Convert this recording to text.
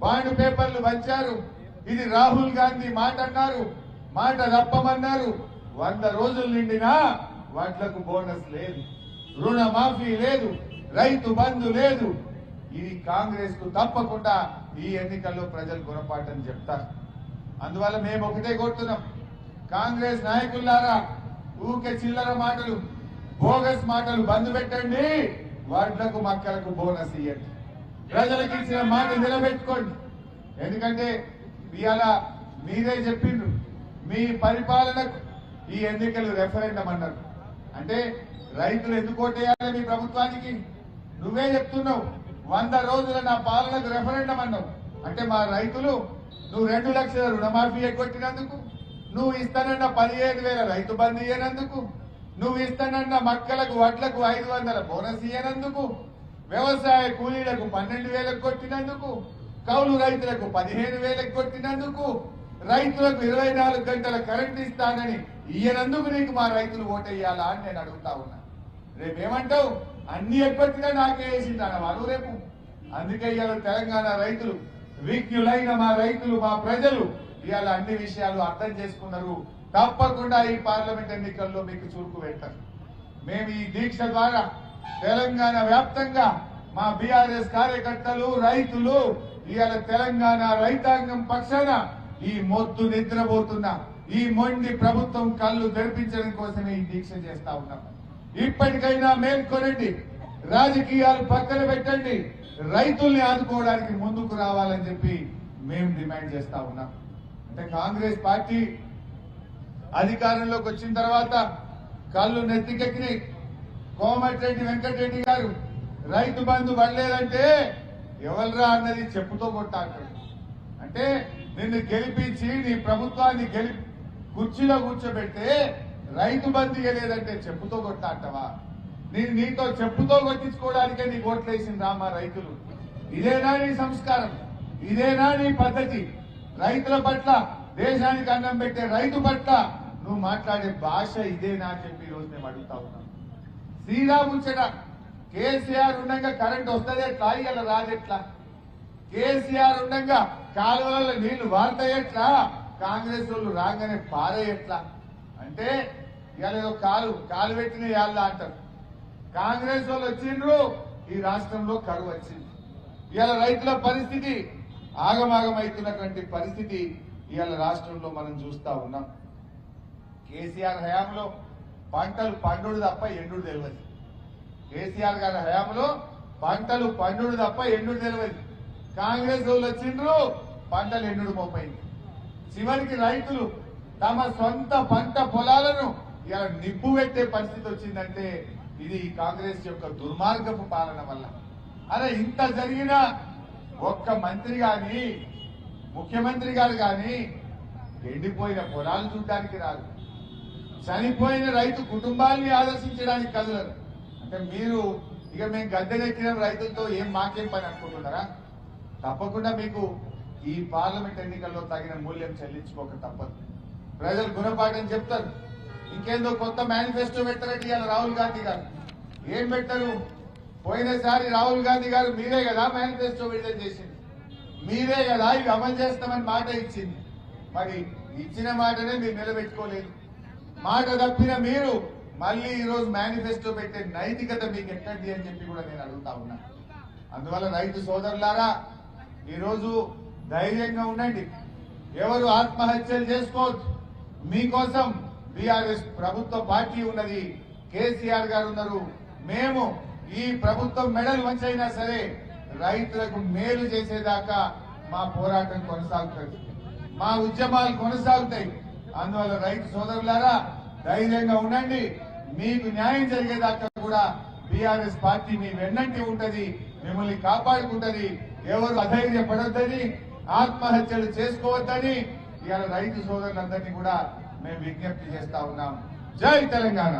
Bond పేపర్లు వంచారు. ఇది రాహుల్ గాంధీ మాట అన్నారు, మాట తప్పమన్నారు. 100 రోజులు నిండినా వాట్లకు బోనస్ లేదు, రుణమాఫీ లేదు, రైతు బంధు లేదు. ఇది కాంగ్రెస్ కు తప్పకుండా ఈ ఎన్నికల్లో ప్రజలు గుణపాఠం చెప్తారు. అందువల్ల మేము ఒకటే కోరుతున్నాం, కాంగ్రెస్ నాయకులారా, ఊకే చిల్లర మాటలు, బోగస్ మాటలు బంద్ పెట్టండి. వాట్లకు మక్కలకు బోనస్ ఇవ్వండి. ప్రజలకు ఇచ్చిన మాట నిలబెట్టుకోండి. ఎందుకంటే ఇవాళ మీరే చెప్పిండ్రు, మీ పరిపాలనకు ఈ ఎన్నికలు రెఫరెండం అన్నారు. అంటే రైతులు ఎందుకు ఓటేయాలి మీ ప్రభుత్వానికి? నువ్వే చెప్తున్నావు 100 రోజుల నా పాలనకు రెఫరెండం అన్నావు. అంటే మా రైతులు నువ్వు 2 లక్షల రుణమాఫీ ఎగ్గొట్టినందుకు, నువ్వు ఇస్తానన్న 15,000 రైతు బంధు ఇయ్యనందుకు, నువ్వు ఇస్తానన్న మక్కలకు వడ్లకు 500 బోనస్ ఇయ్యనందుకు, వ్యవసాయ కూలీలకు 12,000 కొట్టినందుకు, కౌలు రైతులకు 15,000 కొట్టినందుకు, రైతులకు 24 గంటల కరెంట్ ఇస్తానని ఇయ్యనందుకు నీకు మా రైతులు ఓటేయాలా అని నేను అడుగుతా ఉన్నా. రేపేమంటావు? అన్ని ఎగ్గొట్టినా నాకే వేసిందన్న వాళ్ళు రేపు. అందుకే ఇవాళ తెలంగాణ రైతులు, విజ్ఞులైన మా రైతులు, మా ప్రజలు ఇవాళ అన్ని విషయాలు అర్థం చేసుకున్నారు. తప్పకుండా ఈ పార్లమెంట్ ఎన్నికల్లో మీకు చురుకు పెడతారు. మేము ఈ దీక్ష ద్వారా తెలంగాణ వ్యాప్తంగా మా బీఆర్ఎస్ కార్యకర్తలు, రైతులు ఇవాళ తెలంగాణ రైతాంగం పక్షాన ఈ మొద్దు నిద్రపోతున్న ఈ మొండి ప్రభుత్వం కళ్ళు తెరిపించడం కోసమే ఈ దీక్ష చేస్తా ఉన్నాం. ఇప్పటికైనా మేల్కొనండి, రాజకీయాలు పక్కన పెట్టండి, రైతుల్ని ఆదుకోవడానికి ముందుకు రావాలని చెప్పి మేము డిమాండ్ చేస్తా ఉన్నాం. అంటే కాంగ్రెస్ పార్టీ అధికారంలోకి వచ్చిన తర్వాత కళ్ళు నెత్తికెక్కినాయి. కోమటిరెడ్డి వెంకటరెడ్డి గారు రైతు బంధు పడలేదంటే ఎవరురా అన్నది చెప్పుతో కొట్టాడు. అంటే నిన్ను గెలిపించి నీ ప్రభుత్వాన్ని కుర్చీలో కూర్చోబెట్టే రైతు బంధు ఇవ్వలేదంటే చెప్పుతో కొట్టాటవా? నీతో చెప్పుతో కొట్టించుకోవడానికే నీ ఓట్లేసింది మా రైతులు. ఇదేనా నీ సంస్కారం? ఇదేనా నీ పద్ధతి? రైతుల పట్ల, దేశానికి అన్నం పెట్టే రైతు పట్ల నువ్వు మాట్లాడే భాష ఇదేనా అని చెప్పి ఈరోజు మేము అడుగుతా ఉన్నాం. శ్రీరాముచ్చట కేసీఆర్ ఉండగా కరెంట్ వస్తుంది ఎట్లా? ఇలా రాదెట్లా? కేసీఆర్ ఉండగా కాలువలలో నీళ్లు వాడతాయట్లా? కాంగ్రెస్ వాళ్ళు రాగానే పారేయట్లా? అంటే ఇవాళ ఏదో కాలు పెట్టిన యాళ్ళ అంటారు. కాంగ్రెస్ వాళ్ళు వచ్చిండ్రు, ఈ రాష్ట్రంలో కరువు వచ్చింది. ఇవాళ రైతుల పరిస్థితి ఆగమాగమైతున్నటువంటి పరిస్థితి ఇవాళ రాష్ట్రంలో మనం చూస్తా ఉన్నాం. కేసీఆర్ హయాంలో పంటలు పండుడు తప్ప ఎండుడు తెలియదు. కేసీఆర్ గారి హయాంలో పంటలు పండుడు తప్ప ఎండుడు తెలియదు. కాంగ్రెస్ వాళ్ళు వచ్చిండ్రు, పంటలు ఎండుడు మోపైంది. చివరికి రైతులు తమ సొంత పంట పొలాలను ఇలా నిప్పు పెట్టే పరిస్థితి వచ్చిందంటే ఇది కాంగ్రెస్ యొక్క దుర్మార్గపు పాలన వల్ల. అరే ఇంత జరిగినా ఒక్క మంత్రి గాని, ముఖ్యమంత్రి గారు గాని ఎండిపోయిన పొలాలు చూడడానికి రాదు, చనిపోయిన రైతు కుటుంబాన్ని ఆదర్శించడానికి కదలరు. అంటే మీరు ఇక మేము గద్దెనెక్కిన రైతులతో మాకేం పని అనుకుంటున్నారా? తప్పకుండా మీకు ఈ పార్లమెంట్ ఎన్నికల్లో తగిన మూల్యం చెల్లించుకోక తప్పదు. ప్రజలు గుణపాఠం చెప్తారు. ఇంకేందో కొత్త మేనిఫెస్టో పెట్టారంటే ఇవాళ రాహుల్ గాంధీ గారు ఏం పెట్టారు? పోయినసారి రాహుల్ గాంధీ గారు మీరే కదా మేనిఫెస్టో విడుదల చేసింది, మీరే కదా ఇవి అమలు చేస్తామని మాట ఇచ్చింది. మరి ఇచ్చిన మాటనే మీరు నిలబెట్టుకోలేదు. మాట తప్పిన మీరు మళ్ళీ ఈరోజు మేనిఫెస్టో పెట్టే నైతికత మీకు ఎక్కడి అని చెప్పి కూడా నేను అడుగుతా ఉన్నా. అందువల్ల రైతు సోదరులారా, ఈరోజు ధైర్యంగా ఉండండి. ఎవరు ఆత్మహత్యలు చేసుకోవద్దు. మీకోసం బీఆర్ఎస్ ప్రభుత్వ పార్టీ ఉన్నది, కేసీఆర్ గారు ఉన్నారు. మేము ఈ ప్రభుత్వం మెడల్ వంచైనా సరే రైతులకు మేలు చేసేదాకా మా పోరాటం కొనసాగుతుంది, మా ఉద్యమాలు కొనసాగుతాయి. అందువల్ల రైతు సోదరులారా ధైర్యంగా ఉండండి. మీకు న్యాయం జరిగేదాకా కూడా బీఆర్ఎస్ పార్టీ మీ వెన్నంటి ఉంటది, మిమ్మల్ని కాపాడుకుంటది. ఎవరు అధైర్యపడొద్దని, ఆత్మహత్యలు చేసుకోవద్దని ఇవాళ రైతు సోదరులందరినీ కూడా మేము విజ్ఞప్తి చేస్తా ఉన్నాం. జై తెలంగాణ.